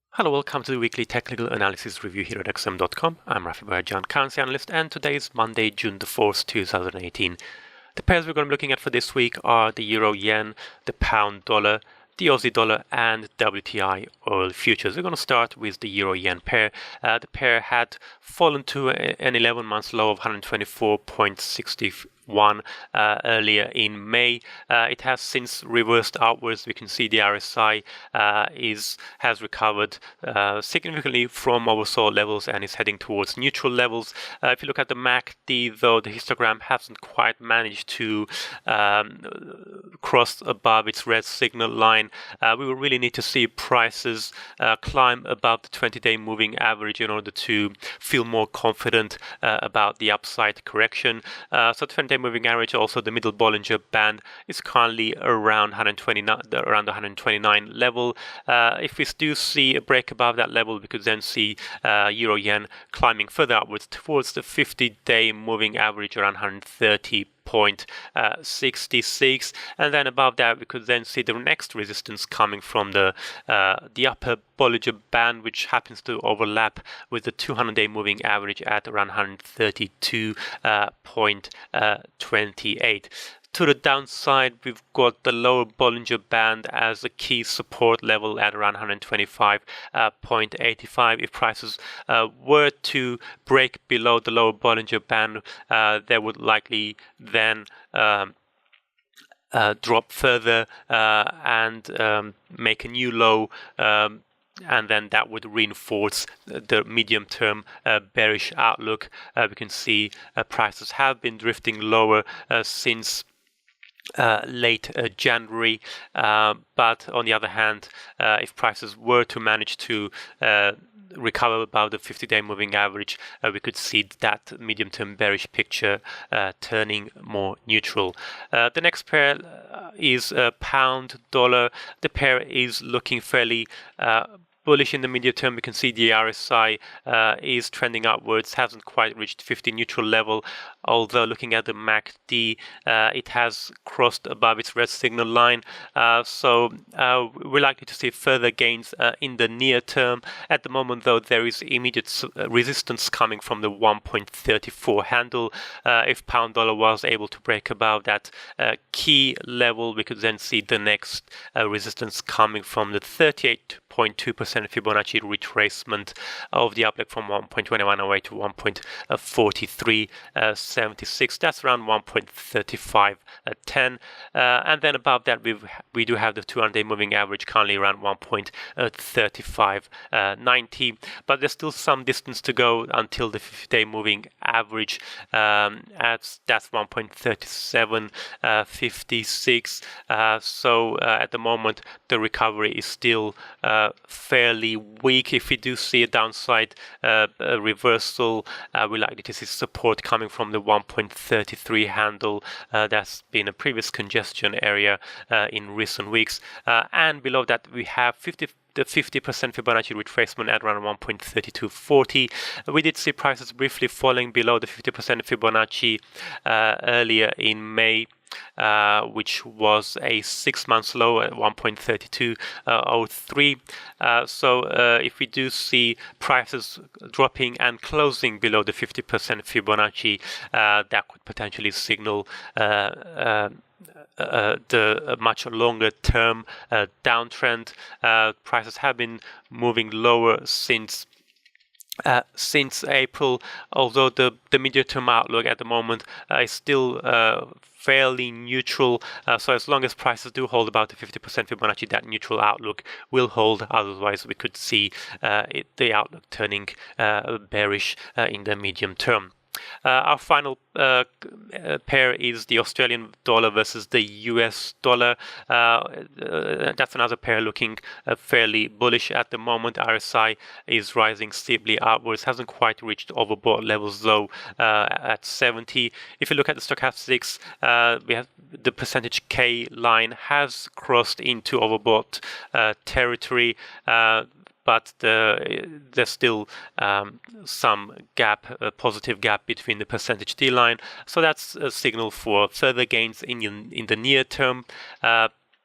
Hello, welcome to the weekly technical analysis review here at XM.com. I'm Rafi Bahajan, currency analyst, and today is Monday, June the 4th, 2018. The pairs we're going to be looking at for this week are the Euro-Yen, the Pound-Dollar, the Aussie dollar, and WTI oil futures. We're going to start with the Euro-Yen pair. The pair had fallen to an 11-month low of 124.61 earlier in May. It has since reversed outwards. We can see the RSI has recovered significantly from oversold levels and is heading towards neutral levels. If you look at the MACD, though, the histogram hasn't quite managed to cross above its red signal line. We will really need to see prices climb above the 20-day moving average in order to feel more confident about the upside correction. So 20-day moving average, also the middle Bollinger Band, is currently around 129 level. If we do see a break above that level, we could then see Euro-Yen climbing further upwards towards the 50-day moving average around 130.66, and then above that we could then see the next resistance coming from the upper Bollinger Band, which happens to overlap with the 200-day moving average at around 132.28. To the downside, we've got the lower Bollinger Band as a key support level at around 125.85. If prices were to break below the lower Bollinger Band, they would likely then drop further and make a new low, and then that would reinforce the medium-term bearish outlook. We can see prices have been drifting lower since late January, but on the other hand, if prices were to manage to recover above the 50-day moving average, we could see that medium-term bearish picture turning more neutral. The next pair is Pound-Dollar. The pair is looking fairly bullish in the medium term. We can see the RSI is trending upwards, hasn't quite reached 50 neutral level, although looking at the MACD, it has crossed above its red signal line. So we're likely to see further gains in the near term. At the moment, though, there is immediate resistance coming from the 1.34 handle. If Pound Dollar was able to break above that key level, we could then see the next resistance coming from the 38.2% Fibonacci retracement of the uplift from 1.2108 to 1.4376. That's around 1.3510, and then above that we do have the 200-day moving average currently around 1.3590, but there's still some distance to go until the 50-day moving average. That's 1.3756. So at the moment the recovery is still fairly weak. If we do see a downside reversal, we're likely to see support coming from the 1.33 handle. That's been a previous congestion area in recent weeks, and below that we have the 50% Fibonacci retracement at around 1.3240. We did see prices briefly falling below the 50% Fibonacci earlier in May, which was a 6-month low at 1.3203. So if we do see prices dropping and closing below the 50% Fibonacci, that could potentially signal the much longer term downtrend. Prices have been moving lower since April, although the medium-term outlook at the moment is still fairly neutral. So as long as prices do hold about the 50% Fibonacci, that neutral outlook will hold. Otherwise, we could see the outlook turning bearish in the medium term. Our final pair is the Australian dollar versus the US dollar. That's another pair looking fairly bullish at the moment. RSI is rising steeply upwards, hasn't quite reached overbought levels though at 70. If you look at the stochastics, we have the percentage K line has crossed into overbought territory. But there's still some gap, a positive gap between the percentage D line. So that's a signal for further gains in the near term.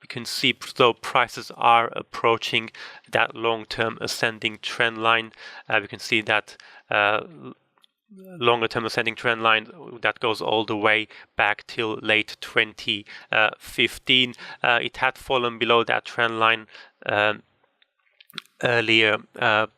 we can see though prices are approaching that long-term ascending trend line. We can see that longer-term ascending trend line that goes all the way back till late 2015. It had fallen below that trend line earlier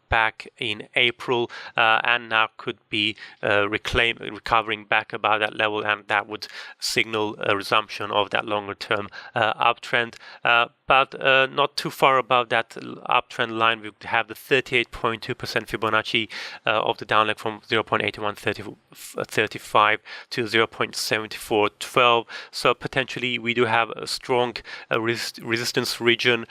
back in April, and now could be recovering back above that level, and that would signal a resumption of that longer-term uptrend. But not too far above that uptrend line, we have the 38.2% Fibonacci of the down leg from 0.8135 to 0.7412. So potentially we do have a strong resistance region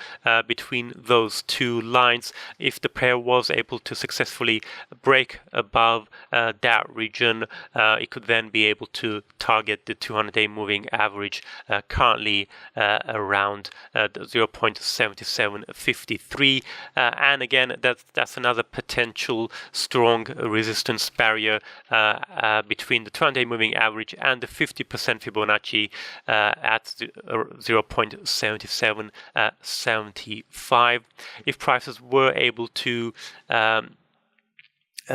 between those two lines. If the pair was able to successfully break above that region, it could then be able to target the 200-day moving average, currently around 0.7753, and again that's another potential strong resistance barrier between the 200-day moving average and the 50% Fibonacci at 0.7775. If prices were able to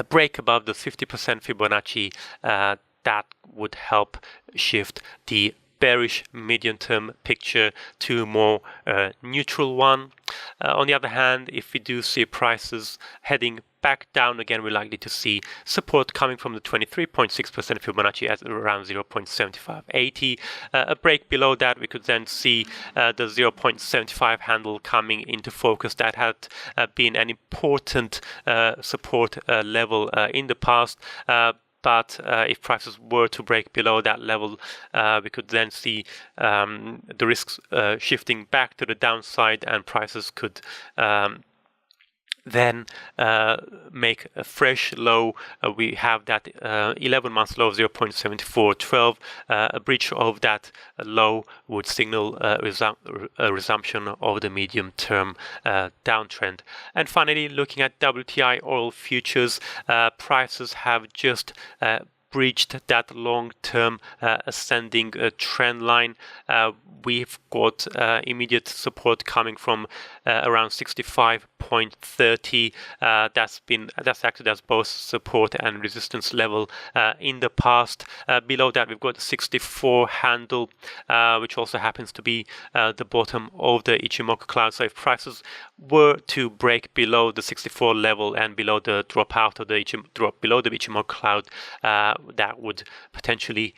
break above the 50% Fibonacci, that would help shift the bearish medium-term picture to a more neutral one. On the other hand, if we do see prices heading back down again, we're likely to see support coming from the 23.6% Fibonacci at around 0.7580. A break below that, we could then see the 0.75 handle coming into focus. That had been an important support level in the past. But if prices were to break below that level, we could then see the risks shifting back to the downside, and prices could then make a fresh low. We have that 11-month low of 0.7412. A breach of that low would signal a resumption of the medium-term downtrend. And finally, looking at WTI oil futures, prices have just breached that long-term ascending trend line. We've got immediate support coming from around 65.30. That's both support and resistance level in the past. Below that, we've got the 64 handle, which also happens to be the bottom of the Ichimoku cloud. So if prices were to break below the 64 level and below the drop out of the drop below the Ichimoku cloud, that would potentially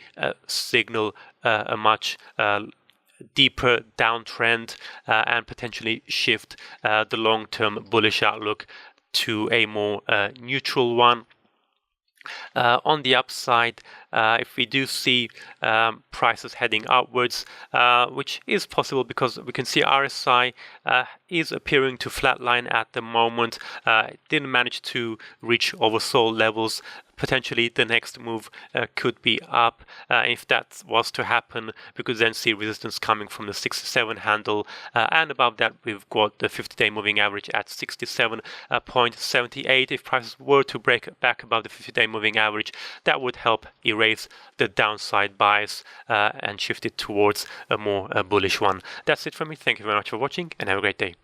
signal a much deeper downtrend and potentially shift the long-term bullish outlook to a more neutral one. On the upside, if we do see prices heading upwards, which is possible because we can see RSI is appearing to flatline at the moment. It didn't manage to reach oversold levels. Potentially the next move could be up. If that was to happen, we could then see resistance coming from the 67 handle, and above that we've got the 50-day moving average at 67.78. If prices were to break back above the 50-day moving average, that would help erase the downside bias and shift it towards a more bullish one. That's it from me. Thank you very much for watching, and have a great day.